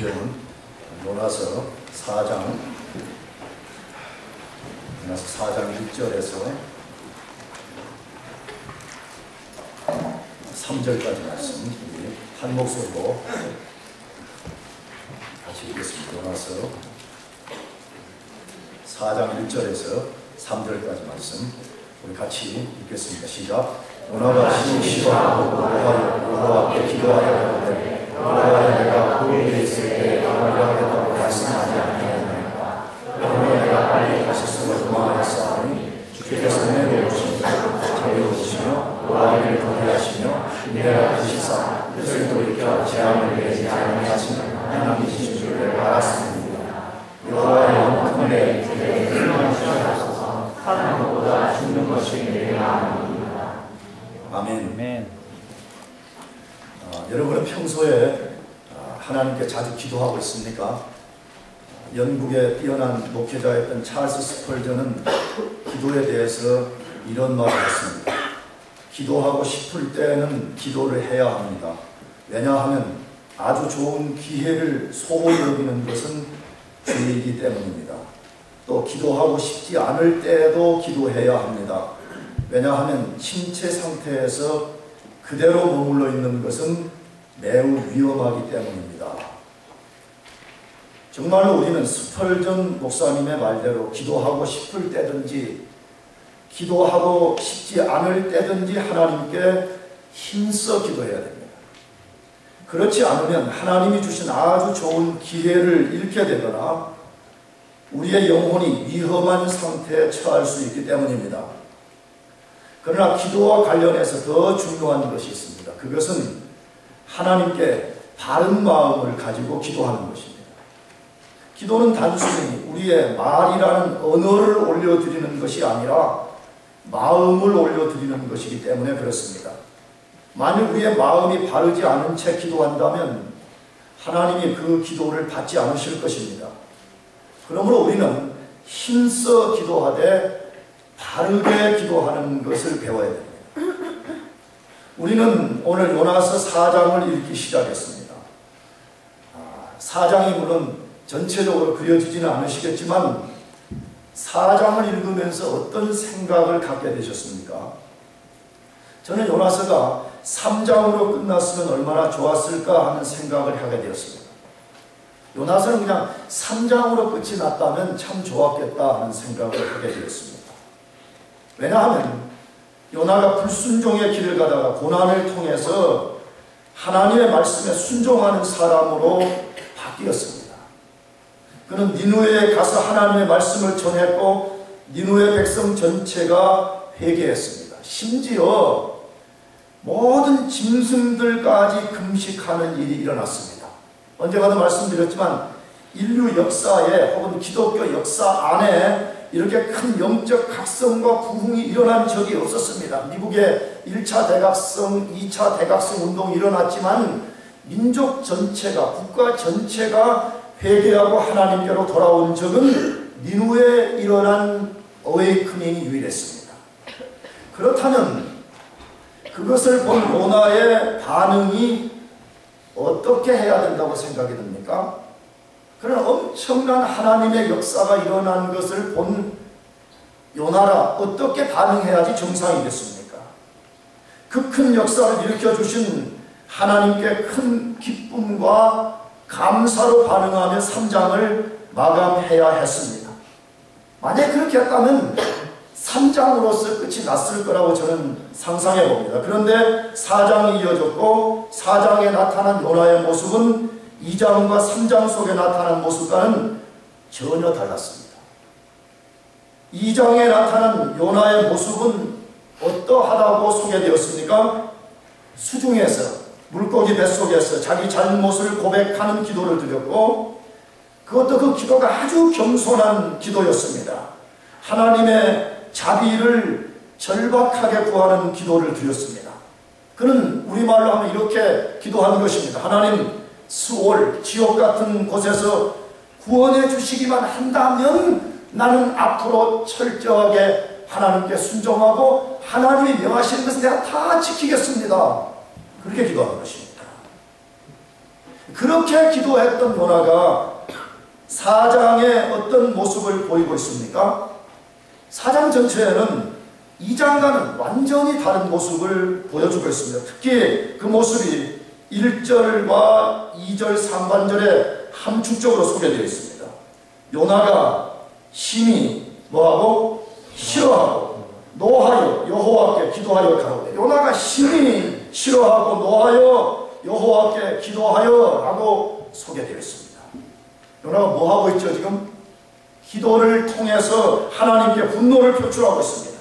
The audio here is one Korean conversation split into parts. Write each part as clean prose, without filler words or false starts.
성경은 요나서 4장 1절에서 3절까지 말씀 우리 한 목소리로 같이 읽겠습니다. 요나서 4장 1절에서 3절까지 말씀 우리 같이 읽겠습니다. 시작. 요나가 시시하고 여호와께 기도하였는데 여호와여 내가 고기에 있을 때 기도하겠다고 말씀하지 아니하였나이까. 그러므로 내가 빨리 다시스로 도망하였사오니 주께서 내 도우시며 자유로우시며 노하기를 도리하시며 내가 드시사 뜻을 돌이켜 재앙을 내지 아니하시는 하나님이신 줄 내가 알았습니다. 여호와여 큰데 주께 불만하시옵소서. 사는 것보다 죽는 것이 내게 나으니이다. 아멘. 여러분은 평소에 하나님께 자주 기도하고 있습니까? 영국의 뛰어난 목회자였던 찰스 스펄전은 기도에 대해서 이런 말을 했습니다. 기도하고 싶을 때는 기도를 해야 합니다. 왜냐하면 아주 좋은 기회를 소홀히 여기는 것은 죄이기 때문입니다. 또 기도하고 싶지 않을 때에도 기도해야 합니다. 왜냐하면 신체 상태에서 그대로 머물러 있는 것은 매우 위험하기 때문입니다. 정말로 우리는 스펄전 목사님의 말대로 기도하고 싶을 때든지 기도하고 싶지 않을 때든지 하나님께 힘써 기도해야 됩니다. 그렇지 않으면 하나님이 주신 아주 좋은 기회를 잃게 되거나 우리의 영혼이 위험한 상태에 처할 수 있기 때문입니다. 그러나 기도와 관련해서 더 중요한 것이 있습니다. 그것은 하나님께 바른 마음을 가지고 기도하는 것입니다. 기도는 단순히 우리의 말이라는 언어를 올려드리는 것이 아니라 마음을 올려드리는 것이기 때문에 그렇습니다. 만일 우리의 마음이 바르지 않은 채 기도한다면 하나님이 그 기도를 받지 않으실 것입니다. 그러므로 우리는 힘써 기도하되 바르게 기도하는 것을 배워야 됩니다. 우리는 오늘 요나서 4장을 읽기 시작했습니다. 4장이 물론 전체적으로 그려지지는 않으시겠지만 4장을 읽으면서 어떤 생각을 갖게 되셨습니까? 저는 요나서가 3장으로 끝났으면 얼마나 좋았을까 하는 생각을 하게 되었습니다. 요나서는 그냥 3장으로 끝이 났다면 참 좋았겠다 하는 생각을 하게 되었습니다. 왜냐하면 요나가 불순종의 길을 가다가 고난을 통해서 하나님의 말씀에 순종하는 사람으로 바뀌었습니다. 그는 니느웨에 가서 하나님의 말씀을 전했고 니느웨 백성 전체가 회개했습니다. 심지어 모든 짐승들까지 금식하는 일이 일어났습니다. 언제가도 말씀드렸지만 인류 역사에 혹은 기독교 역사 안에 이렇게 큰 영적 각성과 부흥이 일어난 적이 없었습니다. 미국의 1차 대각성, 2차 대각성 운동이 일어났지만 민족 전체가, 국가 전체가 회개하고 하나님께로 돌아온 적은 니느웨에 일어난 어웨이크닝이 유일했습니다. 그렇다면 그것을 본 요나의 반응이 어떻게 해야 된다고 생각이 듭니까? 그런 엄청난 하나님의 역사가 일어난 것을 본 요나라 어떻게 반응해야지 정상이겠습니까? 그 큰 역사를 일으켜주신 하나님께 큰 기쁨과 감사로 반응하며 3장을 마감해야 했습니다. 만약 그렇게 했다면 3장으로서 끝이 났을 거라고 저는 상상해 봅니다. 그런데 4장이 이어졌고 4장에 나타난 요나의 모습은 2장과 3장 속에 나타난 모습과는 전혀 달랐습니다. 2장에 나타난 요나의 모습은 어떠하다고 소개되었습니까? 수중에서 물고기 뱃속에서 자기 잘못을 고백하는 기도를 드렸고 그것도 그 기도가 아주 겸손한 기도였습니다. 하나님의 자비를 절박하게 구하는 기도를 드렸습니다. 그는 우리말로 하면 이렇게 기도하는 것입니다. 하나님, 수올, 지옥 같은 곳에서 구원해 주시기만 한다면 나는 앞으로 철저하게 하나님께 순종하고 하나님이 명하시는 것을 내가 다 지키겠습니다. 그렇게 기도하는 것입니다. 그렇게 기도했던 요나가 4장에 어떤 모습을 보이고 있습니까? 4장 전체에는 2장과는 완전히 다른 모습을 보여주고 있습니다. 특히 그 모습이 1절과 2절 상반절에 함축적으로 소개되어 있습니다. 요나가 심히 뭐하고? 싫어하고 노하여 여호와께 기도하여 가로되. 요나가 심히 싫어하고 노하여 여호와께 기도하여 라고 소개되어 있습니다. 요나가 뭐하고 있죠 지금? 기도를 통해서 하나님께 분노를 표출하고 있습니다.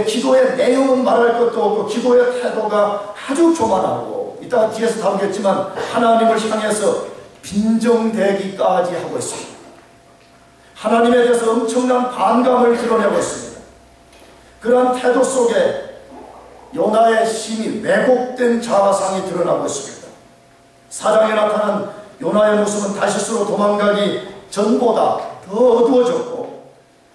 기도의 내용은 말할 것도 없고 기도의 태도가 아주 교만하고, 이따가 뒤에서 다루겠지만 하나님을 향해서 빈정대기까지 하고 있습니다. 하나님에 대해서 엄청난 반감을 드러내고 있습니다. 그러한 태도 속에 요나의 심히 왜곡된 자아상이 드러나고 있습니다. 4장에 나타난 요나의 모습은 다시스로 도망가기 전보다 더 어두워졌고,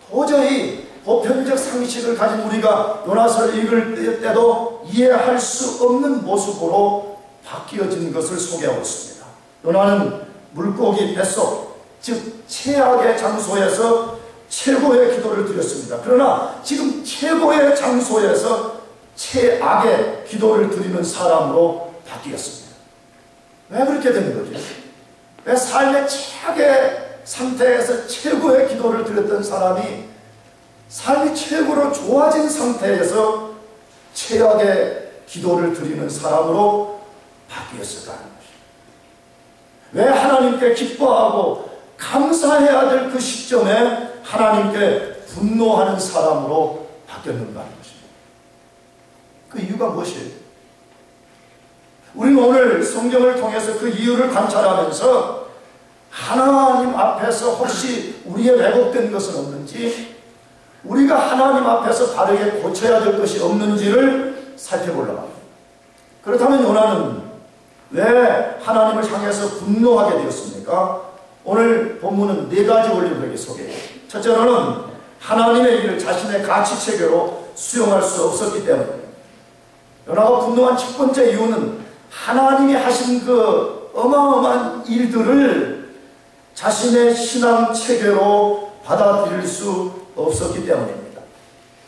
도저히 보편적 상식을 가진 우리가 요나서를 읽을 때도 이해할 수 없는 모습으로 바뀌어진 것을 소개하고 있습니다. 요나는 물고기 뱃속, 즉 최악의 장소에서 최고의 기도를 드렸습니다. 그러나 지금 최고의 장소에서 최악의 기도를 드리는 사람으로 바뀌었습니다. 왜 그렇게 된 거죠? 왜 삶의 최악의 상태에서 최고의 기도를 드렸던 사람이 삶이 최고로 좋아진 상태에서 최악의 기도를 드리는 사람으로 바뀌었을까 하는 것입니다. 왜 하나님께 기뻐하고 감사해야 될 그 시점에 하나님께 분노하는 사람으로 바뀌었는가 하는 것입니다. 그 이유가 무엇이에요? 우리는 오늘 성경을 통해서 그 이유를 관찰하면서 하나님 앞에서 혹시 우리의 왜곡된 것은 없는지, 우리가 하나님 앞에서 바르게 고쳐야 될 것이 없는지를 살펴보려고 합니다. 그렇다면 요나는 왜 하나님을 향해서 분노하게 되었습니까? 오늘 본문은 4가지 원리를 소개해요. 첫째로는 하나님의 일을 자신의 가치체계로 수용할 수 없었기 때문입니다. 요나가 분노한 첫 번째 이유는 하나님이 하신 그 어마어마한 일들을 자신의 신앙 체계로 받아들일 수 없었기 때문입니다.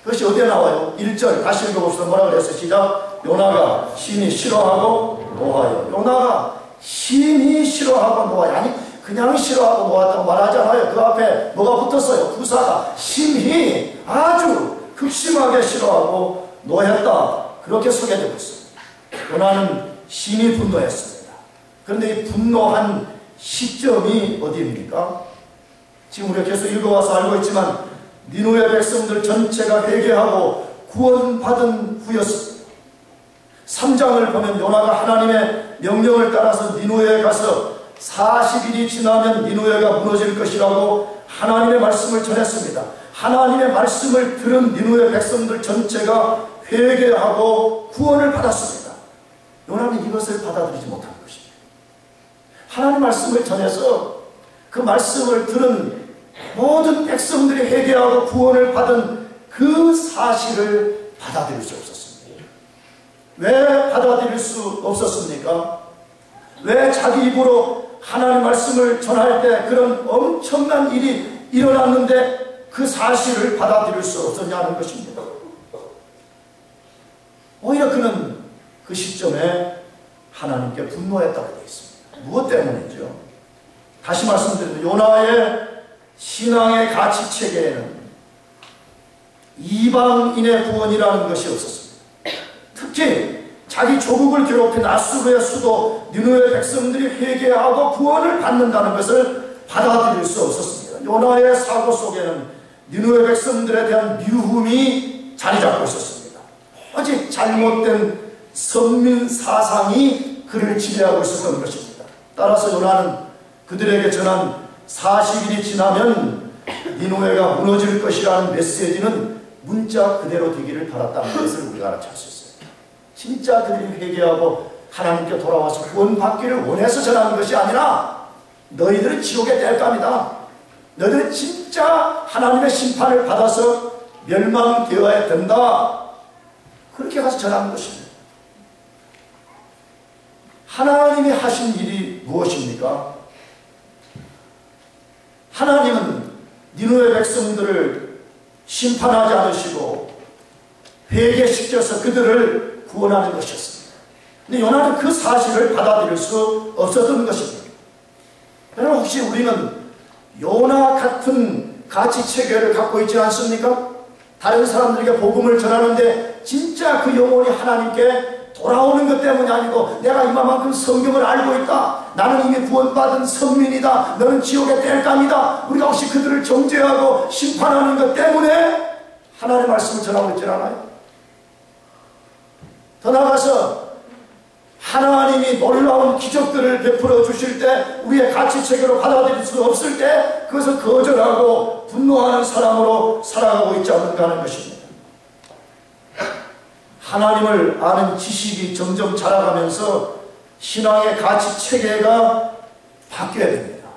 그것이 어디에 나와요? 1절 다시 읽어봅시다. 뭐라고 그랬어요? 시작. 요나가 심히 싫어하고 노하여. 요나가 심히 싫어하고 노하여. 아니 그냥 싫어하고 노하다고 말하잖아요. 그 앞에 뭐가 붙었어요? 부사가 심히 아주 극심하게 싫어하고 노했다. 그렇게 소개되고 있습니다. 요나는 심히 분노했습니다. 그런데 이 분노한 시점이 어디입니까? 지금 우리가 계속 읽어와서 알고 있지만 니느웨 백성들 전체가 회개하고 구원받은 후였습니다. 3장을 보면 요나가 하나님의 명령을 따라서 니느웨에 가서 40일이 지나면 니느웨가 무너질 것이라고 하나님의 말씀을 전했습니다. 하나님의 말씀을 들은 니느웨 백성들 전체가 회개하고 구원을 받았습니다. 요나는 이것을 받아들이지 못한 것입니다. 하나님의 말씀을 전해서 그 말씀을 들은 모든 백성들이 회개하고 구원을 받은 그 사실을 받아들일 수 없었습니다. 왜 받아들일 수 없었습니까? 왜 자기 입으로 하나님의 말씀을 전할 때 그런 엄청난 일이 일어났는데 그 사실을 받아들일 수 없었냐는 것입니다. 오히려 그는 그 시점에 하나님께 분노했다고 되어 있습니다. 무엇 때문이죠? 다시 말씀드리면 요나의 신앙의 가치체계에는 이방인의 구원이라는 것이 없었습니다. 특히 자기 조국을 괴롭힌 아수르의 수도 니느웨 백성들이 회개하고 구원을 받는다는 것을 받아들일 수 없었습니다. 요나의 사고 속에는 니느웨 백성들에 대한 미움이 자리 잡고 있었습니다. 오직 잘못된 선민 사상이 그를 지배하고 있었던 것입니다. 따라서 요나는 그들에게 전한 40일이 지나면 니느웨가 무너질 것이라는 메시지는 문자 그대로 되기를 바랐다는 것을 우리가 알아챌 수 있어요. 진짜 그들이 회개하고 하나님께 돌아와서 구원받기를 원해서 전하는 것이 아니라 너희들은 지옥에 뗄 겁니다. 너희들은 진짜 하나님의 심판을 받아서 멸망되어야 된다. 그렇게 가서 전하는 것입니다. 하나님이 하신 일이 무엇입니까? 하나님은 니느웨 백성들을 심판하지 않으시고 회개시켜서 그들을 구원하는 것이었습니다. 근데 요나는 그 사실을 받아들일 수 없었던 것입니다. 여러분, 혹시 우리는 요나 같은 가치체계를 갖고 있지 않습니까? 다른 사람들에게 복음을 전하는데 진짜 그 영혼이 하나님께 돌아오는 것 때문이 아니고 내가 이만큼 성경을 알고 있다, 나는 이미 구원받은 선민이다, 너는 지옥의 땔감이다, 우리가 혹시 그들을 정죄하고 심판하는 것 때문에 하나님의 말씀을 전하고 있지 않아요? 더 나아가서 하나님이 놀라운 기적들을 베풀어 주실 때 우리의 가치체계로 받아들일 수 없을 때 그것을 거절하고 분노하는 사람으로 살아가고 있지 않는가 하는 것입니다. 하나님을 아는 지식이 점점 자라가면서 신앙의 가치체계가 바뀌어야 됩니다.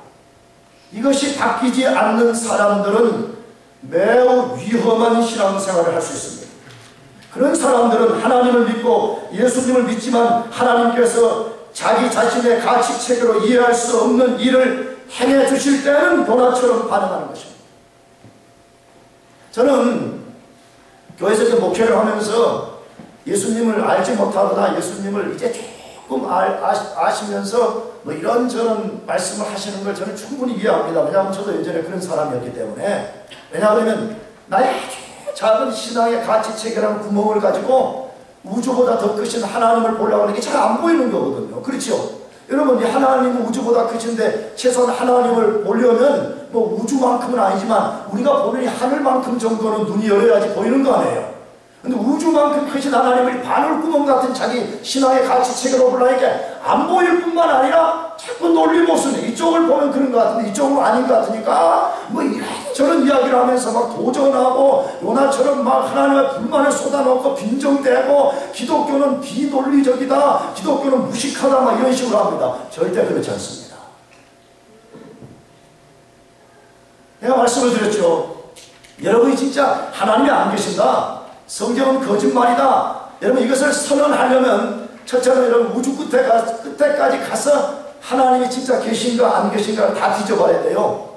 이것이 바뀌지 않는 사람들은 매우 위험한 신앙생활을 할 수 있습니다. 그런 사람들은 하나님을 믿고 예수님을 믿지만 하나님께서 자기 자신의 가치체계로 이해할 수 없는 일을 행해 주실 때는 요나처럼 반응하는 것입니다. 저는 교회에서 목회를 하면서 예수님을 알지 못하거나 예수님을 이제 조금 아시면서 뭐 이런저런 말씀을 하시는 걸 저는 충분히 이해합니다. 왜냐하면 저도 예전에 그런 사람이었기 때문에. 왜냐하면 나의 아주 작은 신앙의 가치체계라는 구멍을 가지고 우주보다 더 크신 하나님을 보려고 하는 게 잘 안 보이는 거거든요. 그렇죠? 여러분, 하나님은 우주보다 크신데 최소한 하나님을 보려면 뭐 우주만큼은 아니지만 우리가 보는 이 하늘만큼 정도는 눈이 열려야지 보이는 거 아니에요. 근데 우주만큼 크신 하나님을 바늘구멍 같은 자기 신앙의 가치체계로 보려니까 안 보일 뿐만 아니라 자꾸 놀림없으네. 이쪽을 보면 그런 것 같은데 이쪽은 아닌 것 같으니까 뭐 이런저런 이야기를 하면서 막 도전하고 요나처럼 막 하나님의 불만을 쏟아놓고 빈정대고 기독교는 비논리적이다, 기독교는 무식하다 막 이런 식으로 합니다. 절대 그렇지 않습니다. 내가 말씀을 드렸죠. 여러분이 진짜 하나님이 안 계신다, 성경은 거짓말이다, 여러분 이것을 선언하려면 첫째는 여러분 우주 끝에까지 가서 하나님이 진짜 계신가 안 계신가를 다 뒤져봐야 돼요.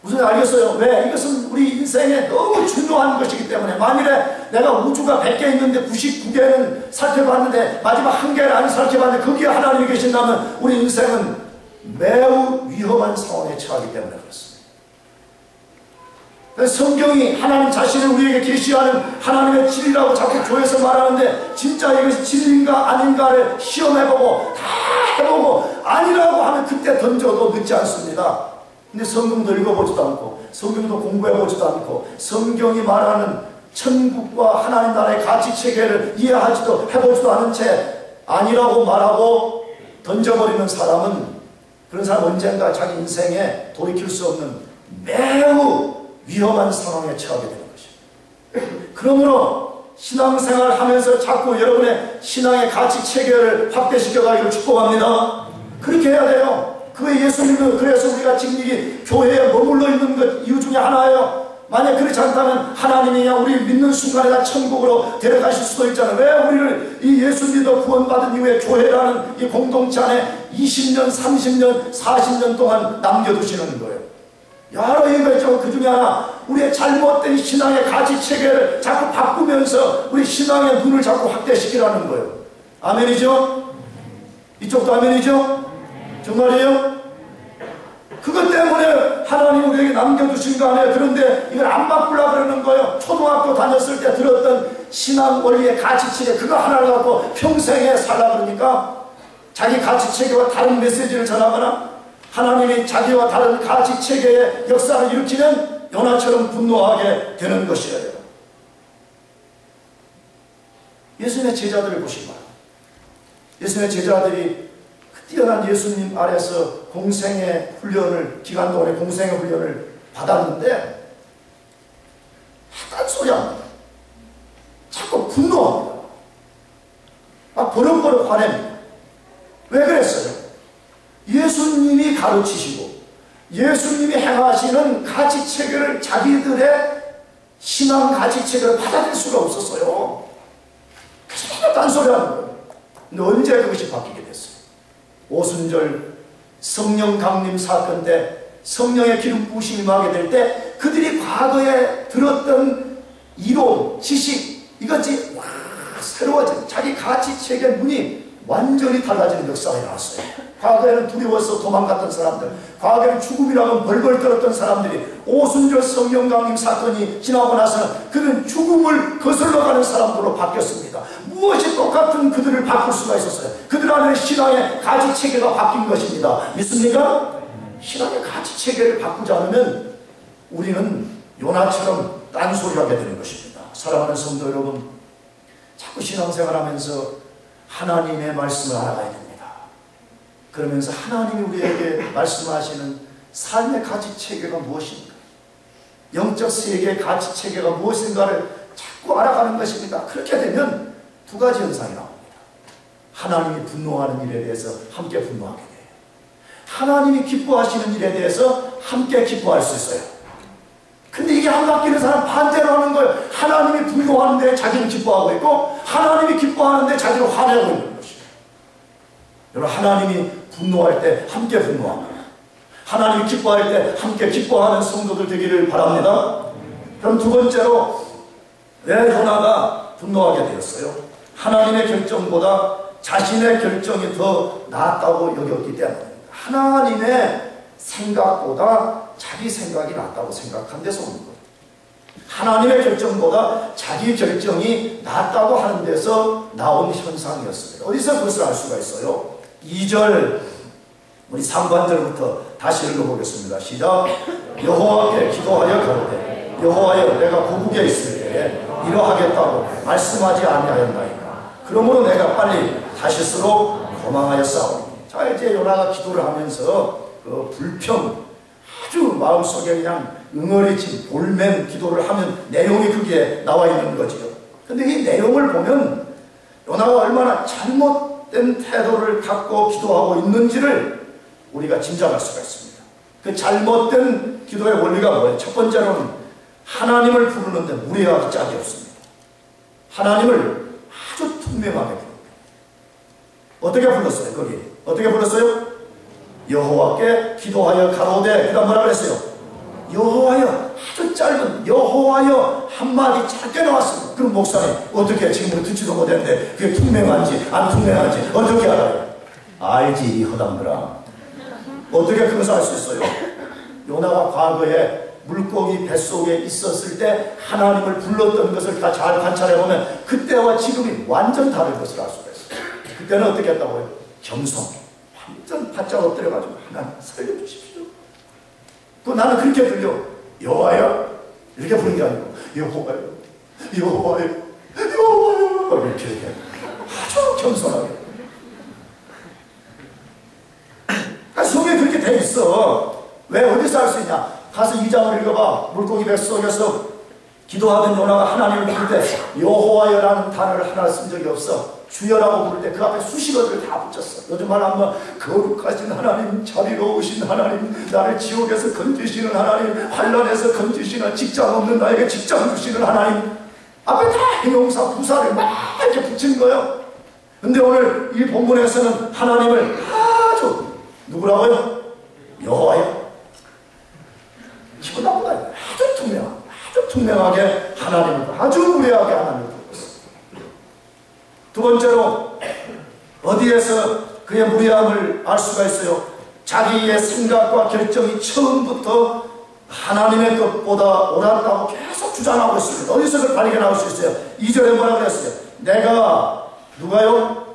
무슨 알겠어요? 왜? 이것은 우리 인생에 너무 중요한 것이기 때문에. 만일에 내가 우주가 100개 있는데 99개는 살펴봤는데 마지막 1개를 안 살펴봤는데 거기에 하나님이 계신다면 우리 인생은 매우 위험한 상황에 처하기 때문에 그렇습니다. 성경이 하나님 자신을 우리에게 계시하는 하나님의 진리라고 자꾸 교회에서 말하는데 진짜 이것이 진리인가 아닌가를 시험해보고 다 해보고 아니라고 하면 그때 던져도 늦지 않습니다. 근데 성경도 읽어보지도 않고 성경도 공부해보지도 않고 성경이 말하는 천국과 하나님 나라의 가치체계를 이해하지도 해보지도 않은 채 아니라고 말하고 던져버리는 사람은, 그런 사람 언젠가 자기 인생에 돌이킬 수 없는 매우 위험한 상황에 처하게 되는 것입니다. 그러므로 신앙생활을 하면서 자꾸 여러분의 신앙의 가치체계를 확대시켜가기를 축복합니다. 그렇게 해야 돼요. 그게 예수님은 그래서 우리가 지금 이 교회에 머물러 있는 것 이유 중에 하나예요. 만약 그렇지 않다면 하나님이 그냥 우리 믿는 순간에 다 천국으로 데려가실 수도 있잖아요. 왜 우리를 이 예수 믿어 구원받은 이후에 교회라는 이 공동체 안에 20년, 30년, 40년 동안 남겨두시는 거예요. 여러 이유가 있죠. 그 중에 하나, 우리의 잘못된 신앙의 가치체계를 자꾸 바꾸면서 우리 신앙의 눈을 자꾸 확대시키라는 거예요. 아멘이죠? 이쪽도 아멘이죠? 정말이에요? 그것 때문에 하나님 우리에게 남겨두신 거 아니에요. 그런데 이걸 안 바꾸려고 그러는 거예요. 초등학교 다녔을 때 들었던 신앙 원리의 가치체계, 그거 하나를 갖고 평생에 살라 그러니까 자기 가치체계와 다른 메시지를 전하거나 하나님이 자기와 다른 가치체계의 역사를 일으키는 요나처럼 분노하게 되는 것이에요. 예수님의 제자들을 보시기 바랍니다. 예수님의 제자들이 뛰어난 예수님 아래서 공생의 훈련을, 기간 동안에 공생의 훈련을 받았는데 딴소리 합니다. 자꾸 분노합니다. 막 버럭버럭 화냅니다. 왜 그랬어요? 예수님이 가르치시고 예수님이 행하시는 가치체계를 자기들의 신앙 가치체계를 받아들일 수가 없었어요. 그래서 딴소리 하는 거예요. 근데 언제 그것이 바뀌게 됐어요? 오순절 성령 강림 사건 때 성령의 기름 부으심이 임하게 될 때 그들이 과거에 들었던 이론, 지식 이것이 새로워진 자기 가치체계 문이 완전히 달라지는 역사가 일어났어요. 과거에는 두려워서 도망갔던 사람들, 과거에는 죽음이라고 벌벌 떨었던 사람들이 오순절 성령 강림 사건이 지나고 나서는 그는 죽음을 거슬러 가는 사람들로 바뀌었습니다. 무엇이 똑같은 그들을 바꿀 수가 있었어요? 그들 안에 신앙의 가치체계가 바뀐 것입니다. 믿습니까? 신앙의 가치체계를 바꾸지 않으면 우리는 요나처럼 딴소리하게 되는 것입니다. 사랑하는 성도 여러분, 자꾸 신앙생활하면서 하나님의 말씀을 알아가야 됩니다. 그러면서 하나님이 우리에게 말씀하시는 삶의 가치체계가 무엇인가, 영적 세계의 가치체계가 무엇인가를 자꾸 알아가는 것입니다. 그렇게 되면 두 가지 현상이 나옵니다. 하나님이 분노하는 일에 대해서 함께 분노하게 돼요. 하나님이 기뻐하시는 일에 대해서 함께 기뻐할 수 있어요. 근데 이게 안 바뀌는 사람 반대로 하는 거예요. 하나님이 분노하는데 자기는 기뻐하고 있고 하나님이 기뻐하는데 자기는 화내고 있는 것이에요. 여러분, 하나님이 분노할 때 함께 분노합니다. 하나님이 기뻐할 때 함께 기뻐하는 성도들 되기를 바랍니다. 그럼 두 번째로 왜 요나가 분노하게 되었어요? 하나님의 결정보다 자신의 결정이 더 낫다고 여겼기 때문입니다. 하나님의 생각보다 자기 생각이 낫다고 생각한 데서 오는 거예요. 하나님의 결정보다 자기 결정이 낫다고 하는 데서 나온 현상이었습니다. 어디서 그것을 알 수가 있어요? 2절 우리 3관절부터 다시 읽어보겠습니다. 시작. 여호와께 기도하여 가로되 여호와여 내가 고국에 있을 때에 이러하겠다고 말씀하지 아니하였나이까. 그러므로 내가 빨리 다시스로 도망하였사오니. 자, 이제 요나가 기도를 하면서 그 불평, 아주 마음속에 그냥 응어리진 볼멘 기도를 하면 내용이 그게 나와 있는 거지요. 근데 이 내용을 보면 요나가 얼마나 잘못된 태도를 갖고 기도하고 있는지를 우리가 짐작할 수가 있습니다. 그 잘못된 기도의 원리가 뭐예요? 첫 번째로는 하나님을 부르는데 무례하기 짝이 없습니다. 하나님을 아주 투명하게 부릅니다. 어떻게 불렀어요? 거기 어떻게 불렀어요? 여호와께 기도하여 가로되, 그 다음 뭐라 그랬어요? 여호와여, 아주 짧은 여호와여 한마디 짧게 나왔습니다. 그럼 목사님 어떻게 지금 듣지도 못했는데 그게 투명한지 안 투명한지 어떻게 알아요? 알지, 이 허당들아. 어떻게 그것을 알 수 있어요? 요나가 과거에 물고기 뱃속에 있었을 때 하나님을 불렀던 것을 다 잘 관찰해보면 그때와 지금이 완전 다른 것을 알 수가 있어요. 그때는 어떻게 했다고요? 겸손. 완전 바짝 엎드려가지고 하나님 살려주십시오. 또 나는 그렇게 들려. 여호와여 이렇게 부르는 게 아니고 여호와여 여호와여 여호와여 이렇게 아주 겸손하게. 성경에 그렇게 돼 있어. 왜? 어디서 알 수 있냐? 가서 2장을 읽어봐. 물고기 뱃속에서 기도하던 요나가 하나님을 부를 때 여호와여라는 단어를 하나 쓴 적이 없어. 주여라고 부를 때 그 앞에 수식어들을 다 붙였어. 요즘 말 하면 거룩하신 하나님, 자비로우신 하나님, 나를 지옥에서 건지시는 하나님, 환난에서 건지시는, 직장 없는 나에게 직장 주시는 하나님, 앞에 다 형용사, 부사를 막 이렇게 붙인 거예요. 근데 오늘 이 본문에서는 하나님을 아주 누구라고요? 여호와요. 기분 나쁘다. 아주 투명하게 하나님을, 아주 무례하게 하나님을 부르고 있습니다. 두 번째로 어디에서 그의 무례함을 알 수가 있어요? 자기의 생각과 결정이 처음부터 하나님의 것보다 옳았다고 계속 주장하고 있습니다. 어디서 그걸 발견할 수 있어요? 2절에 뭐라고 그랬어요? 내가, 누가요?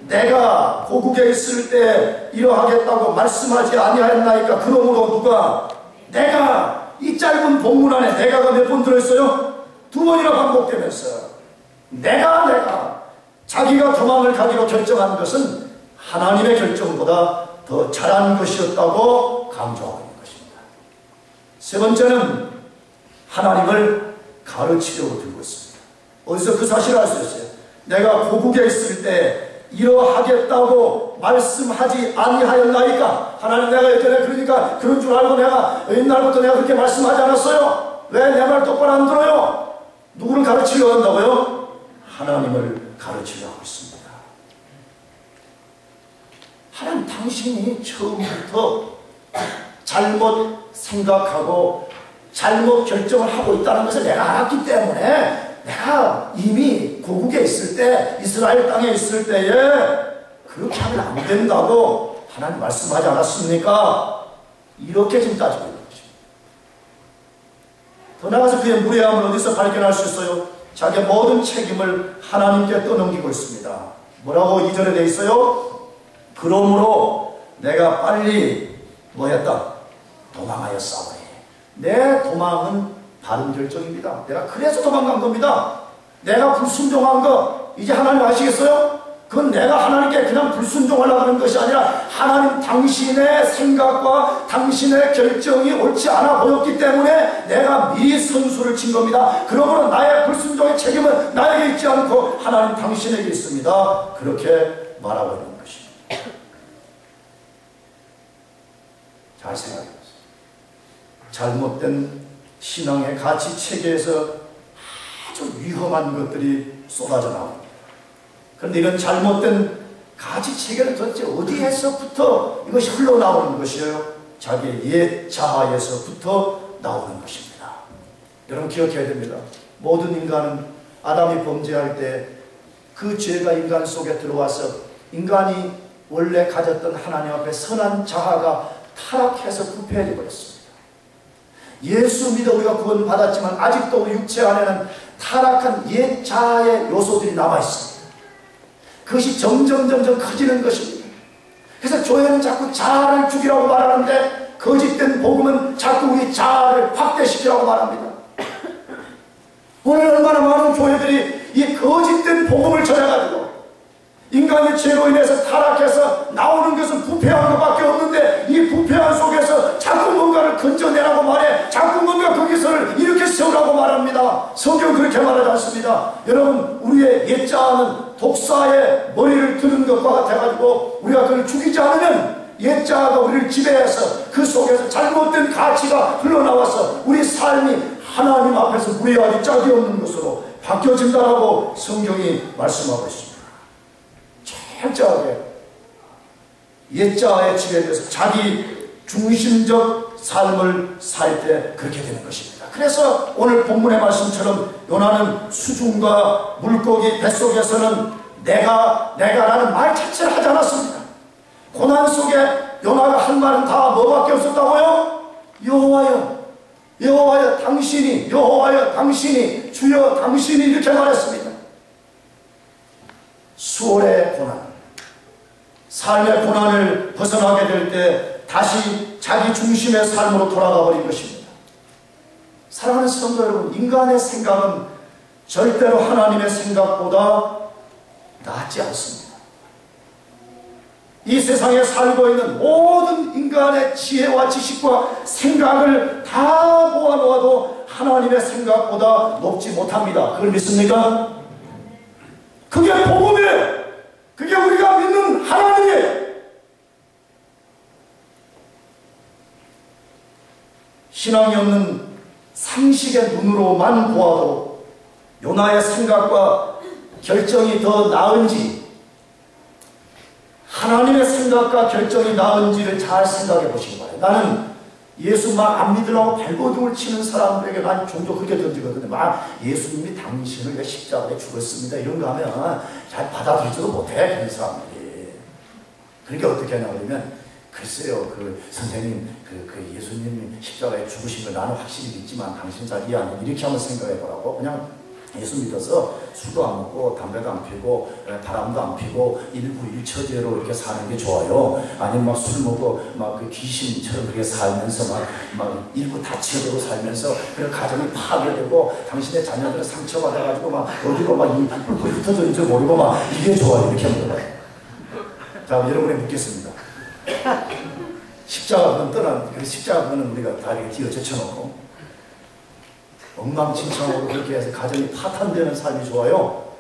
내가 고국에 있을 때 이러하겠다고 말씀하지 아니하였나이까. 그러므로 누가, 내가, 이 짧은 본문 안에 내가가 몇 번 들어있어요? 2번이나 반복되면서 내가 자기가 도망을 가기로 결정한 것은 하나님의 결정보다 더 잘한 것이었다고 강조하고 있는 것입니다. 세 번째는 하나님을 가르치려고 들고 있습니다. 어디서 그 사실을 알 수 있어요? 내가 고국에 있을 때 이러하겠다고 말씀하지 아니하였나이까. 하나님, 내가 예전에 그러니까 그런 줄 알고 내가 옛날부터 내가 그렇게 말씀하지 않았어요? 왜 내 말 똑바로 안 들어요? 누구를 가르치려고 한다고요? 하나님을 가르치려고 하고 있습니다. 당신이 처음부터 잘못 생각하고 잘못 결정을 하고 있다는 것을 내가 알았기 때문에 내가 이미 고국에 있을 때, 이스라엘 땅에 있을 때에 그렇게 하면 안 된다고 하나님 말씀하지 않았습니까? 이렇게 지금 따지고 있는 것입니다. 더 나아가서 그의 무례함을 어디서 발견할 수 있어요? 자기의 모든 책임을 하나님께 떠넘기고 있습니다. 뭐라고 2절에 되어 있어요? 그러므로 내가 빨리 뭐 했다? 도망하여 싸우리. 내 도망은 바른 결정입니다. 내가 그래서 도망간 겁니다. 내가 불순종한 거 이제 하나님 아시겠어요? 그건 내가 하나님께 그냥 불순종하려고 하는 것이 아니라 하나님 당신의 생각과 당신의 결정이 옳지 않아 보였기 때문에 내가 미리 선수를 친 겁니다. 그러므로 나의 불순종의 책임은 나에게 있지 않고 하나님 당신에게 있습니다. 그렇게 말하고 있는 것입니다. 잘 생각해보세요. 잘못된 신앙의 가치 체계에서 아주 위험한 것들이 쏟아져 나옵니다. 그런데 이런 잘못된 가치 체계는 도대체 어디에서부터 이것이 흘러나오는 것이에요? 자기의 옛 자아에서부터 나오는 것입니다. 여러분 기억해야 됩니다. 모든 인간은 아담이 범죄할 때 그 죄가 인간 속에 들어와서 인간이 원래 가졌던 하나님 앞에 선한 자아가 타락해서 부패해 버렸습니다. 예수 믿어 우리가 구원 받았지만 아직도 육체 안에는 타락한 옛 자아의 요소들이 남아있습니다. 그것이 점점 커지는 것입니다. 그래서 교회는 자꾸 자아를 죽이라고 말하는데 거짓된 복음은 자꾸 우리 자아를 확대시키라고 말합니다. 오늘 얼마나 많은 교회들이 이 거짓된 복음을 전해가지고 인간의 죄로 인해서 타락해서 나오는 것은 부패한 것밖에 없는데 이 부패한 속에서 자꾸 뭔가를 건져내라고 말해. 자꾸 뭔가 거기서를 이렇게 세우라고 말합니다. 성경은 그렇게 말하지 않습니다. 여러분 우리의 옛자아는 독사의 머리를 드는 것과 같아가지고 우리가 그걸 죽이지 않으면 옛자아가 우리를 지배해서 그 속에서 잘못된 가치가 흘러나와서 우리 삶이 하나님 앞에서 무례하기 짝이 없는 것으로 바뀌어진다라고 성경이 말씀하고 있습니다. 철저하게 옛자아의 지배에서 자기 중심적 삶을 살 때 그렇게 되는 것입니다. 그래서 오늘 본문의 말씀처럼 요나는 수중과 물고기 뱃속에서는 내가라는 말 자체를 하지 않았습니다. 고난 속에 요나가 한 말은 다 뭐밖에 없었다고요? 여호와여 여호와여 당신이 여호와여 당신이 주여 당신이 이렇게 말했습니다. 수월의 고난, 삶의 고난을 벗어나게 될 때 다시 자기 중심의 삶으로 돌아가 버린 것입니다. 사랑하는 성도 여러분, 인간의 생각은 절대로 하나님의 생각보다 낫지 않습니다. 이 세상에 살고 있는 모든 인간의 지혜와 지식과 생각을 다 모아놓아도 하나님의 생각보다 높지 못합니다. 그걸 믿습니까? 그게 복음이에요. 그게 우리가 믿는 하나님이에요. 신앙이 없는 상식의 눈으로만 보아도 요나의 생각과 결정이 더 나은지 하나님의 생각과 결정이 나은지를 잘 생각해 보시기 바랍니다. 나는 예수 막 안 믿으려고 발버둥을 치는 사람들에게 난 종종 그렇게 던지거든요. 막 예수님이 당신을 왜 십자가에 죽었습니다 이런 거 하면 잘 받아들이지도 못해 그런 사람들이. 그러니까 어떻게 하냐 그러면 글쎄요 그 선생님 그 예수님 십자가에 죽으신 걸 나는 확실히 믿지만 당신 잘 이해 안 해. 이렇게 한번 생각해 보라고. 그냥 예수 믿어서 술도 안 먹고 담배도 안 피고 바람도 안 피고 일부 일처제로 이렇게 사는 게 좋아요? 아니면 막 술 먹고 막 그 귀신처럼 그렇게 살면서 막 일부 다치도록 살면서 그런 가정이 파괴되고 당신의 자녀들은 상처받아가지고 막 어디로 막 불 흩어져 있는지 모르고 막 이게 좋아요? 이렇게 물어봐요. 자, 여러분이 묻겠습니다. 십자가는 떠난 십자가는 우리가 다 이렇게 뒤로 제쳐놓고 엉망진창으로 그렇게 해서 가정이 파탄되는 삶이 좋아요?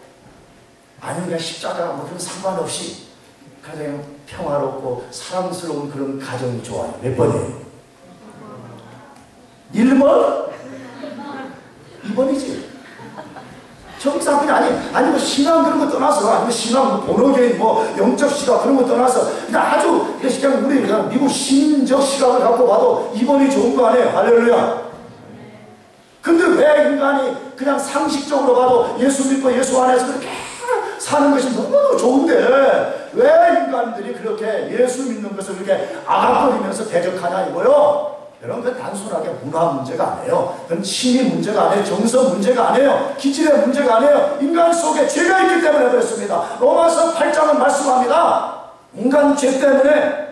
아니면 그냥 십자가 뭐 그런 상관없이 가장 평화롭고 사랑스러운 그런 가정이 좋아요? 몇 번이에요? 1번? 2번이지. 정상이 아니 뭐 신앙 그런 거 떠나서, 아니 신앙 본어계인 뭐 영적 시각 그런 거 떠나서 그냥 아주 그냥 우리 그냥 미국 신적 시각을 갖고 봐도 이번이 좋은 거 아니에요. 할렐루야. 근데 왜 인간이 그냥 상식적으로 봐도 예수 믿고 예수 안에서 그렇게 사는 것이 너무너무 좋은데 왜 인간들이 그렇게 예수 믿는 것을 그렇게 악악거리면서 대적하냐 이거요? 여러분, 그건 단순하게 문화 문제가 아니에요. 그건 심의 문제가 아니에요. 정서 문제가 아니에요. 기질의 문제가 아니에요. 인간 속에 죄가 있기 때문에 그렇습니다. 로마서 8장은 말씀합니다. 인간 죄 때문에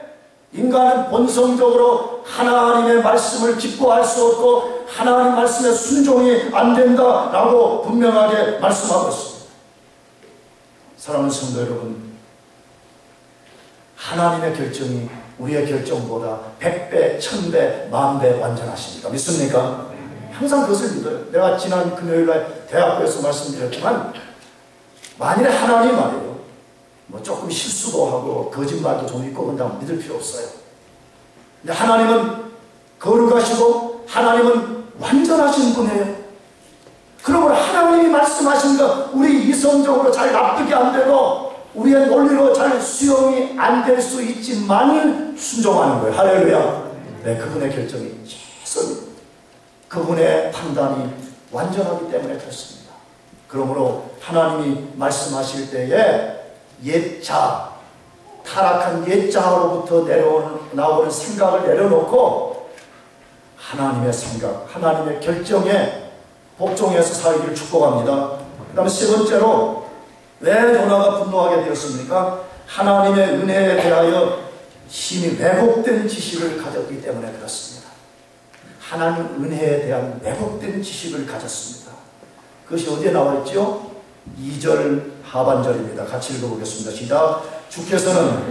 인간은 본성적으로 하나님의 말씀을 기뻐할 수 없고 하나님 말씀에 순종이 안 된다라고 분명하게 말씀하고 있습니다. 사랑하는 성도 여러분, 하나님의 결정이 우리의 결정보다 100배, 1000배, 10,000배 완전하십니까? 믿습니까? 항상 그것을 믿어요. 내가 지난 금요일날 대학교에서 말씀드렸지만 만일에 하나님 말이에요, 뭐 조금 실수도 하고 거짓말도 좀 있고 그런다면 믿을 필요 없어요. 근데 하나님은 거룩하시고 하나님은 완전하신 분이에요. 그러므로 하나님이 말씀하신 것 우리 이성적으로 잘 납득이 안 되고 우리의 논리로 잘 수용이 안 될 수 있지만 순종하는 거예요. 할렐루야. 네, 그분의 결정이 최선입니다. 그분의 판단이 완전하기 때문에 그렇습니다. 그러므로 하나님이 말씀하실 때에 옛자, 타락한 옛자로부터 나오는 생각을 내려놓고 하나님의 생각, 하나님의 결정에 복종해서 살기를 축복합니다. 그 다음에 세 번째로 왜 요나가 분노하게 되었습니까? 하나님의 은혜에 대하여 심히 왜곡된 지식을 가졌기 때문에 그렇습니다. 하나님 은혜에 대한 왜곡된 지식을 가졌습니다. 그것이 어디에 나와 있죠? 2절 하반절입니다. 같이 읽어보겠습니다. 시작. 주께서는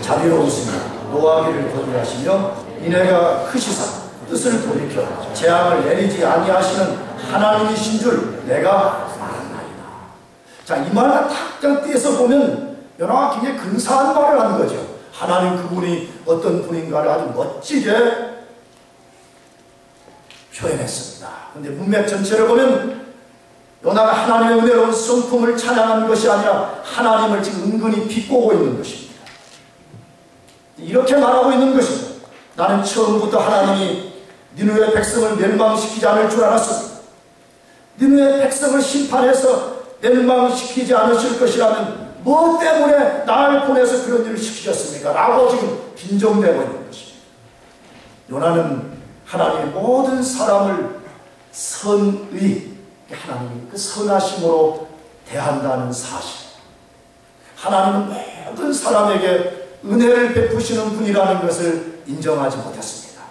자비로우시며 노하기를 거두하시며 이내가 크시사 뜻을 돌이켜 재앙을 내리지 아니하시는 하나님이신 줄 내가 알았나이다. 자, 이 말을 탁 떼서 보면 요나가 굉장히 근사한 말을 하는 거죠. 하나님 그분이 어떤 분인가를 아주 멋지게 표현했습니다. 그런데 문맥 전체를 보면 요나가 하나님의 은혜로운 성품을 찬양하는 것이 아니라 하나님을 지금 은근히 비꼬고 있는 것입니다. 이렇게 말하고 있는 것입니다. 나는 처음부터 하나님이 니느웨 백성을 멸망시키지 않을 줄 알았습니다. 니느웨 백성을 심판해서 멸망시키지 않으실 것이라면 뭐 때문에 나를 보내서 그런 일을 시키셨습니까? 라고 지금 빈정대고 있는 것입니다. 요나는 하나님의 모든 사람을 선의, 하나님이 그 선하심으로 대한다는 사실, 하나님은 모든 사람에게 은혜를 베푸시는 분이라는 것을 인정하지 못했습니다.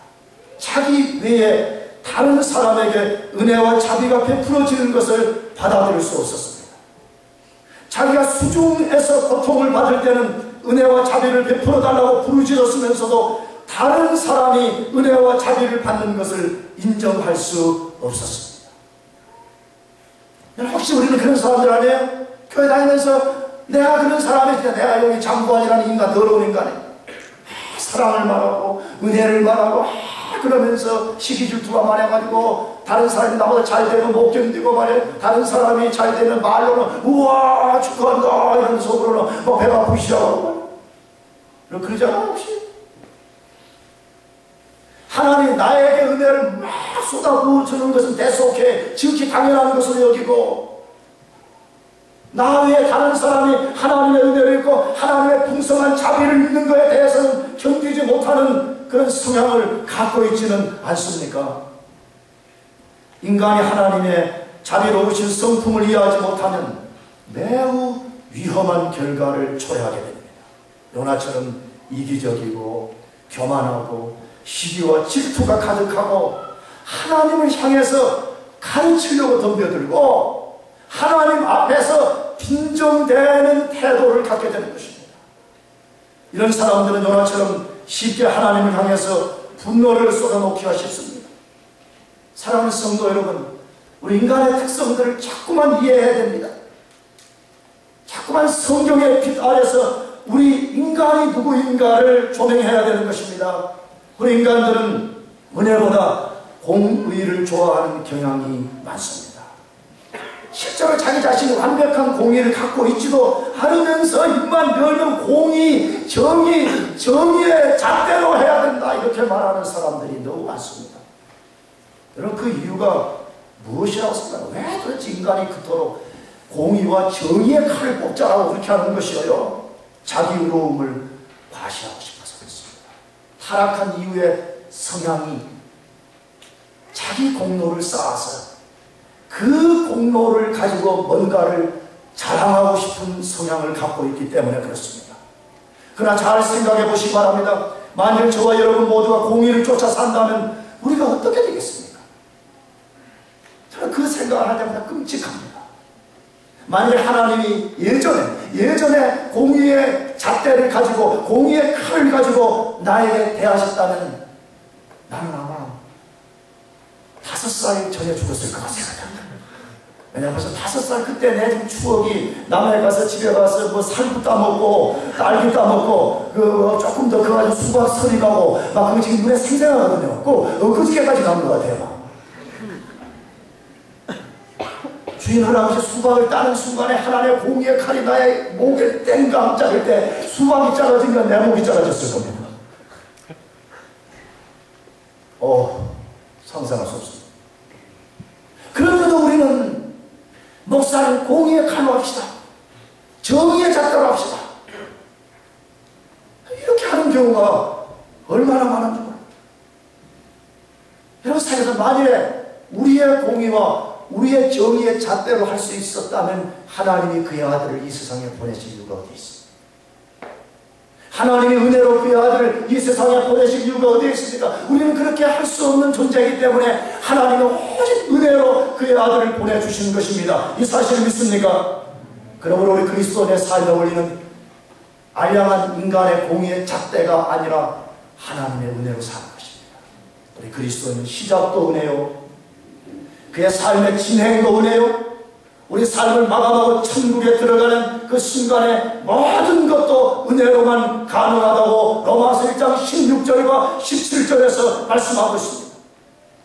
자기 외에 다른 사람에게 은혜와 자비가 베풀어지는 것을 받아들일 수 없었습니다. 자기가 수중에서 고통을 받을 때는 은혜와 자비를 베풀어 달라고 부르짖었으면서도 다른 사람이 은혜와 자비를 받는 것을 인정할 수 없었습니다. 혹시 우리는 그런 사람들 아니에요? 교회 다니면서 내가 그런 사람이지, 내가 여기 장부안이라는 인간, 더러운 인간이에요. 사랑을 말하고 은혜를 말하고 그러면서 시기 질투가 많아가지고 다른 사람이 나보다 잘 되면 못 견디고 말이에요. 다른 사람이 잘 되면 말로는 우와 축하한다 이런 속으로는 뭐 배가 부시하고 그러잖아. 혹시 하나님이 나에게 은혜를 막 쏟아부어주는 것은 대속해 지극히 당연한 것으로 여기고 나 외에 다른 사람이 하나님의 은혜를 입고 하나님의 풍성한 자비를 입는 것에 대해서는 견디지 못하는 그런 성향을 갖고 있지는 않습니까? 인간이 하나님의 자비로우신 성품을 이해하지 못하면 매우 위험한 결과를 초래하게 됩니다. 요나처럼 이기적이고 교만하고 시기와 질투가 가득하고 하나님을 향해서 가르치려고 덤벼들고 하나님 앞에서 빈정대는 태도를 갖게 되는 것입니다. 이런 사람들은 요나처럼 쉽게 하나님을 향해서 분노를 쏟아놓기가 쉽습니다. 사랑하는 성도 여러분, 우리 인간의 특성들을 자꾸만 이해해야 됩니다. 자꾸만 성경의 빛 아래서 우리 인간이 누구인가를 조명해야 되는 것입니다. 우리 인간들은 은혜보다 공의를 좋아하는 경향이 많습니다. 실제로 자기 자신이 완벽한 공의를 갖고 있지도 않으면서 입만 열면 공의, 정의의 잣대로 해야 된다 이렇게 말하는 사람들이 너무 많습니다. 여러분 그 이유가 무엇이라고 생각해요? 왜 도대체 인간이 그토록 공의와 정의의 칼을 뽑자라고 그렇게 하는 것이에요? 자기 의로움을 과시하고 싶어서 그렇습니다. 타락한 이후에 성향이 자기 공로를 쌓아서 그 공로를 가지고 뭔가를 자랑하고 싶은 성향을 갖고 있기 때문에 그렇습니다. 그러나 잘 생각해 보시기 바랍니다. 만일 저와 여러분 모두가 공의를 쫓아 산다면 우리가 어떻게 되겠습니까? 저는 그 생각을 할 때마다 끔찍합니다. 만일 하나님이 예전에 공의의 잣대를 가지고 공의의 칼을 가지고 나에게 대하셨다면 나는 아마 5살 전에 죽었을 것 같습니다. 왜냐하면 벌써 5살 그때 내 지금 추억이 남해 가서 집에 가서 뭐 살구 따먹고 딸기 따먹고 조금 더 그거 가지고 수박 서리 가고 막 그거 지금 눈에 생생하거든요. 엊그저께까지 간 것 같아요. 주인 할아버지 수박을 따는 순간에 하나님의 공의의 칼이 나의 목에 땡감 자를 때 수박이 잘라진 건 내 목이 잘라졌을 겁니다. 상상할 수 없습니다. 그런데도 우리는 목사는 공의의 칼로 합시다. 정의의 잣대로 합시다. 이렇게 하는 경우가 얼마나 많은지 몰라요. 여러분 사회에서 만일에 우리의 공의와 우리의 정의의 잣대로 할 수 있었다면 하나님이 그의 아들을 이 세상에 보내실 이유가 어디 있습니까? 하나님이 은혜로 그의 아들을 이 세상에 보내실 이유가 어디에 있습니까? 우리는 그렇게 할 수 없는 존재이기 때문에 하나님은 오직 은혜로 그의 아들을 보내주신 것입니다. 이 사실을 믿습니까? 그러므로 우리 그리스도인의 삶에 올리는 알량한 인간의 공의의 잣대가 아니라 하나님의 은혜로 사는 것입니다. 우리 그리스도인은 시작도 은혜요, 그의 삶의 진행도 은혜요, 우리 삶을 마감하고 천국에 들어가는 그 순간에 모든 것도 은혜로만 가능하다고 로마서 1장 16절과 17절에서 말씀하고 있습니다.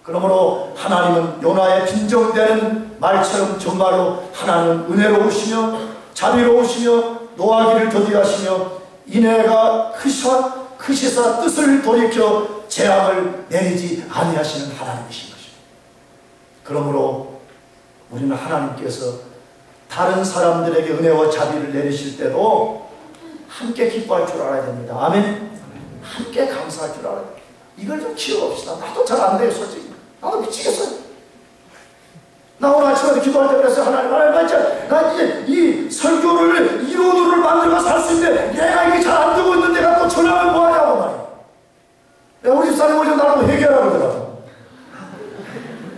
그러므로 하나님은 요나의 빈정되는 말처럼 정말로 하나님은 은혜로우시며 자비로우시며 노하기를 더디하시며 인애가 크시사 뜻을 돌이켜 재앙을 내리지 아니하시는 하나님이신 것입니다. 그러므로 우리는 하나님께서 다른 사람들에게 은혜와 자비를 내리실 때도 함께 기뻐할 줄 알아야 됩니다. 아멘. 함께 감사할 줄 알아야 됩니다. 이걸 좀 키워봅시다. 나도 잘 안 돼요, 솔직히. 나도 미치겠어요. 나 오늘 아침에 기도할 때 그랬어요. 하나님, 나 이제 이 설교를, 이론을 만들어서 할 수 있는데 내가 이게 잘 안 되고 있는 내가 또 전화를 뭐 하냐고 말이야. 우리 집사님 오셔서 나보고 해결하고 그러더라고.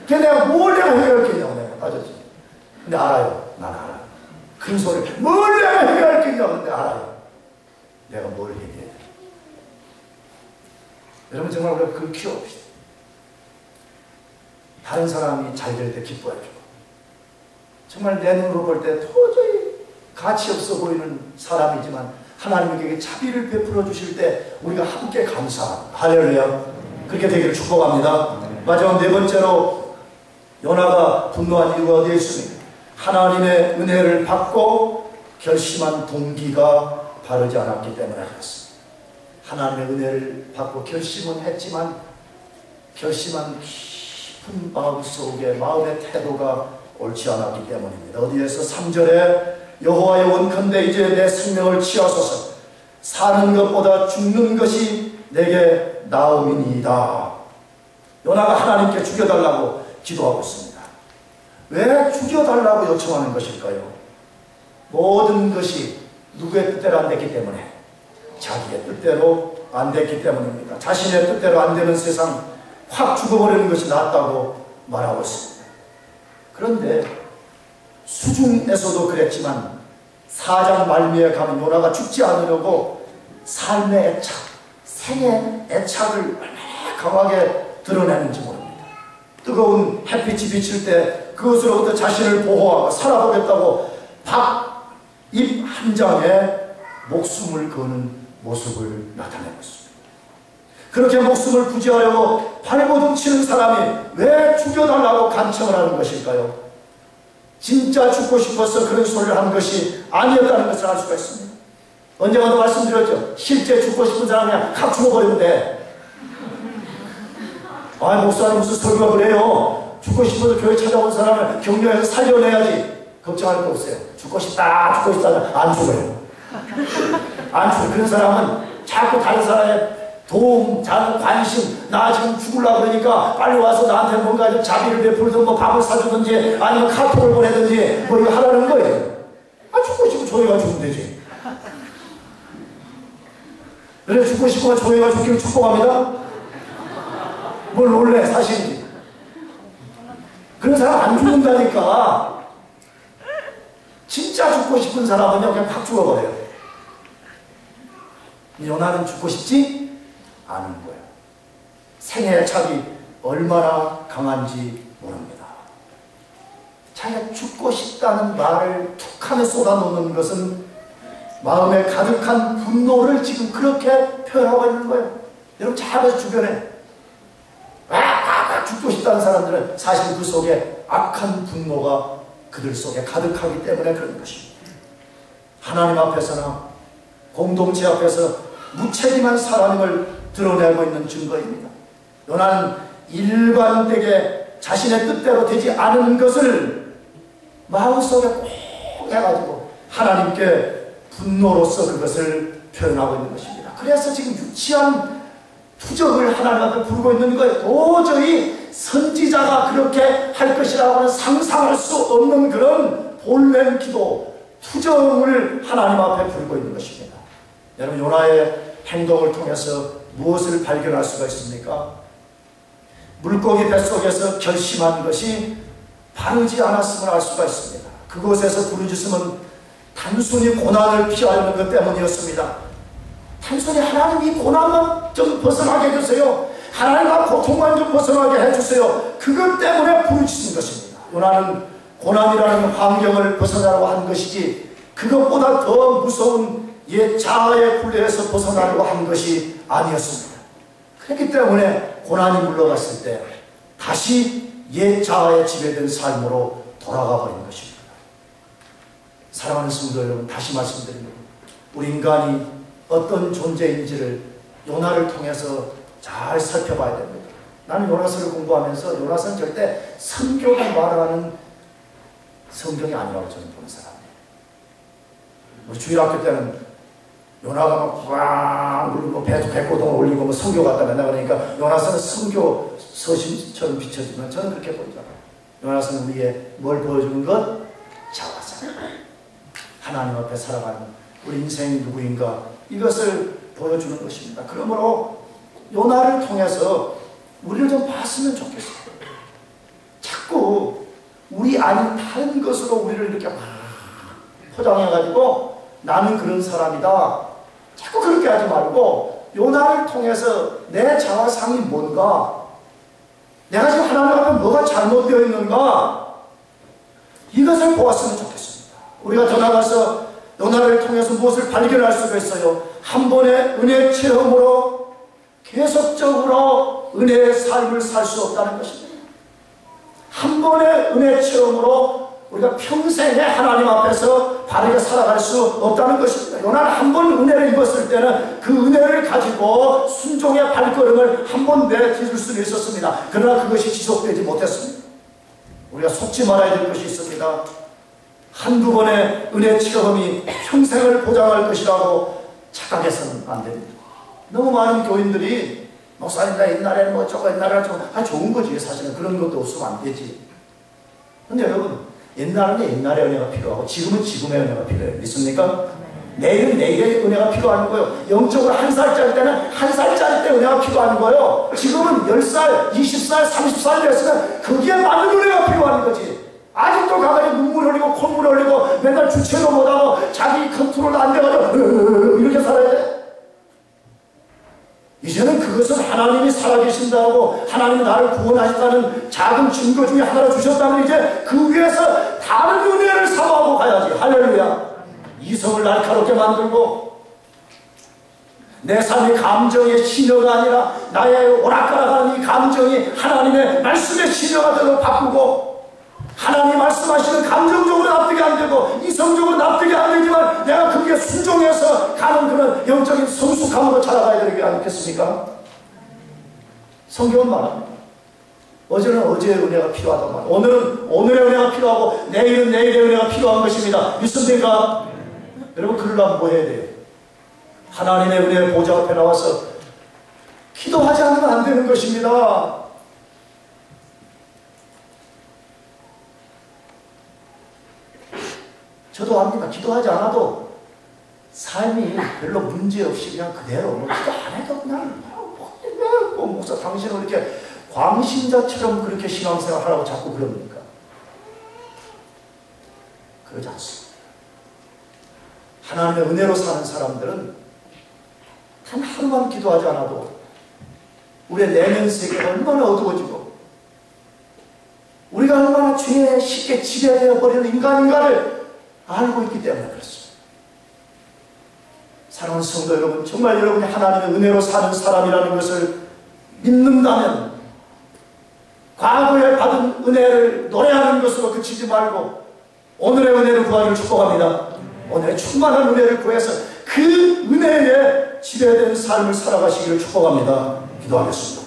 걔 내가 뭘 내가 해결했겠냐고 내가 따졌지. 근데 알아요. 난 알아요. 큰 소리. 뭘 내가 해결했겠냐고. 근데 알아요. 내가 뭘 해결해야 돼. 여러분 정말 우리가 그걸 키워봅시다. 다른 사람이 잘 될 때 기뻐해주고, 정말 내 눈으로 볼 때 도저히 가치 없어 보이는 사람이지만 하나님에게 자비를 베풀어 주실 때 우리가 함께 감사합니다. 할렐루야. 그렇게 되기를 축복합니다. 마지막 네 번째로 요나가 분노한 이유가 어디에 있습니까? 하나님의 은혜를 받고 결심한 동기가 바르지 않았기 때문에 그렇습니다. 하나님의 은혜를 받고 결심은 했지만 결심한 깊은 마음 속에 마음의 태도가 옳지 않았기 때문입니다. 어디에서 3절에 여호와의 원컨대 이제 내 생명을 취하소서 사는 것보다 죽는 것이 내게 나음이니이다. 요나가 하나님께 죽여달라고 기도하고 있습니다. 왜 죽여달라고 요청하는 것일까요? 모든 것이 누구의 뜻대로 안 됐기 때문에, 자기의 뜻대로 안 됐기 때문입니다. 자신의 뜻대로 안 되는 세상 확 죽어버리는 것이 낫다고 말하고 있습니다. 그런데 수중에서도 그랬지만 4장 말미에 가면 요나가 죽지 않으려고 삶의 애착, 생의 애착을 얼마나 강하게 드러내는지 모릅니다. 뜨거운 햇빛이 비칠 때 그것으로부터 자신을 보호하고 살아보겠다고 잎 한 장에 목숨을 거는 모습을 나타내고 있습니다. 그렇게 목숨을 부지하려고 발버둥 치는 사람이 왜 죽여달라고 간청을 하는 것일까요? 진짜 죽고 싶어서 그런 소리를 한 것이 아니었다는 것을 알 수가 있습니다. 언젠가도 말씀드렸죠. 실제 죽고 싶은 사람이 그냥 확 죽어버리면 돼. 아, 목사님 무슨 설교가 그래요. 죽고 싶어서 교회 찾아온 사람을 격려해서 살려내야지. 걱정할 거 없어요. 죽고 싶다 안 죽어요. 안 죽어요. 그런 사람은 자꾸 다른 사람의 도움, 관심, 나 지금 죽으려고 그러니까 빨리 와서 나한테 뭔가 좀 자비를 베풀든 뭐 밥을 사주든지 아니면 카톡을 보내든지 뭐 이거 하라는 거예요. 아, 죽고 싶으면 조용히 죽으면 되지. 그래, 죽고 싶으면 조용히 죽기를 축복합니다. 뭘 놀래, 사실인지. 그런 사람 안 죽는다니까. 진짜 죽고 싶은 사람은요, 그냥 팍 죽어버려요. 요나는 죽고 싶지 않은 거예요. 생애의 찹이 얼마나 강한지 모릅니다. 자기가 죽고 싶다는 말을 툭 하며 쏟아놓는 것은 마음에 가득한 분노를 지금 그렇게 표현하고 있는 거예요. 여러분 잘 보세요. 주변에 죽고 싶다는 사람들은 사실 그 속에 악한 분노가 그들 속에 가득하기 때문에 그런 것입니다. 하나님 앞에서나 공동체 앞에서 무책임한 사람임을 드러내고 있는 증거입니다. 요나는 일관되게 자신의 뜻대로 되지 않은 것을 마음속에 꼭 해가지고 하나님께 분노로서 그것을 표현하고 있는 것입니다. 그래서 지금 유치한 투정을 하나님 앞에 부르고 있는 거예요. 도저히 선지자가 그렇게 할 것이라고 하는 상상할 수 없는 그런 본래 기도, 투정을 하나님 앞에 부르고 있는 것입니다. 여러분 요나의 행동을 통해서 무엇을 발견할 수가 있습니까? 물고기 뱃속에서 결심한 것이 바르지 않았음을 알 수가 있습니다. 그곳에서 부르짖음은 단순히 고난을 피하려는 것 때문이었습니다. 단순히 하나님 이 고난만 좀 벗어나게 해주세요. 하나님과 고통만 좀 벗어나게 해주세요. 그것 때문에 부르짖은 것입니다. 요나는 고난이라는 환경을 벗어나려고 한 것이지 그것보다 더 무서운 옛 자아의 굴레에서 벗어나려고 한 것이 아니었습니다. 그렇기 때문에 고난이 물러갔을 때 다시 옛 자아에 지배된 삶으로 돌아가 버린 것입니다. 사랑하는 성도 여러분, 다시 말씀드립니다. 우리 인간이 어떤 존재인지를 요나를 통해서 잘 살펴봐야 됩니다. 나는 요나서를 공부하면서 요나서는 절대 성경을 말하는 성경이 아니라고 저는 보는 사람이에요. 우리 주일학교 때는 요나가 막 꽉 물고 배고동을 올리고 뭐 성교 갔다 맨날 그러니까 요나서는 성교 서신처럼 비춰지면 저는 그렇게 보이잖아요. 요나서는 우리의 뭘 보여주는 것? 자화상. 하나님 앞에 살아가는 우리 인생이 누구인가 이것을 보여주는 것입니다. 그러므로 요나를 통해서 우리를 좀 봤으면 좋겠어요. 자꾸 우리 아닌 다른 것으로 우리를 이렇게 막 포장해가지고 나는 그런 사람이다. 자꾸 그렇게 하지 말고 요나를 통해서 내 자화상이 뭔가, 내가 지금 하나님 앞에 뭐가 잘못되어 있는가, 이것을 보았으면 좋겠습니다. 우리가 더 나가서 요나를 통해서 무엇을 발견할 수가 있어요? 한 번의 은혜 체험으로 계속적으로 은혜의 삶을 살 수 없다는 것입니다. 한 번의 은혜 체험으로 우리가 평생에 하나님 앞에서 바르게 살아갈 수 없다는 것입니다. 요나는 한 번 은혜를 입었을 때는 그 은혜를 가지고 순종의 발걸음을 한 번 내딛을 수는 있었습니다. 그러나 그것이 지속되지 못했습니다. 우리가 속지 말아야 될 것이 있습니다. 한두 번의 은혜 체험이 평생을 보장할 것이라고 착각해서는 안 됩니다. 너무 많은 교인들이 목사님 나 옛날에는 뭐 저거 옛날에는 저거 좋은 거지. 사실은 그런 것도 없으면 안 되지. 근데 여러분 옛날에는 옛날의 은혜가 필요하고 지금은 지금의 은혜가 필요해요. 믿습니까? 내일은 내일의 은혜가 필요한 거예요. 영적으로 한 살짜리 때는 한 살짜리 때 은혜가 필요한 거예요. 지금은 10살, 20살, 30살 됐으면 거기에 맞는 은혜가 필요한 거지. 아직도 가만히 눈물 흘리고 콧물 흘리고 맨날 주체도 못하고 자기 컨트롤 안 돼가지고 이렇게 살아야 돼. 이제는 그것은 하나님이 살아계신다고 하나님이 나를 구원하셨다는 작은 증거 중에 하나를 주셨다면 이제 그 위에서 다른 은혜를 사모하고 가야지. 할렐루야. 이성을 날카롭게 만들고 내 삶의 감정의 신여가 아니라 나의 오락가락하는 이 감정이 하나님의 말씀의 신여가 되도록 바꾸고 하나님 말씀하시는 감정적으로 납득이 안 되고 이성적으로 납득이 안 되지만 내가 그게 순종해서 가는 그런 영적인 성숙함으로 자라가야 되지 않겠습니까? 성경은 말합니다. 어제는 어제의 은혜가 필요하단 말이에요. 오늘은 오늘의 은혜가 필요하고 내일은 내일의 은혜가 필요한 것입니다. 믿습니까? 여러분 그러려면 뭐 해야 돼요? 하나님의 은혜의 보좌 앞에 나와서 기도하지 않으면 안 되는 것입니다. 저도 압니다. 기도하지 않아도 삶이 별로 문제없이 그냥 그대로 뭐 기도 안 해도 그냥 목사 당신은 이렇게 광신자처럼 그렇게 신앙생활 하라고 자꾸 그럽니까? 그러지 않습니다. 하나님의 은혜로 사는 사람들은 단 하루만 기도하지 않아도 우리의 내면 세계가 얼마나 어두워지고 우리가 얼마나 죄에 쉽게 지배되어 버리는 인간인가를 알고 있기 때문에 그렇습니다. 사랑하는 성도 여러분, 정말 여러분이 하나님의 은혜로 사는 사람이라는 것을 믿는다면 과거에 받은 은혜를 노래하는 것으로 그치지 말고 오늘의 은혜를 구하기를 축복합니다. 오늘의 충만한 은혜를 구해서 그 은혜에 지배된 삶을 살아가시기를 축복합니다. 기도하겠습니다.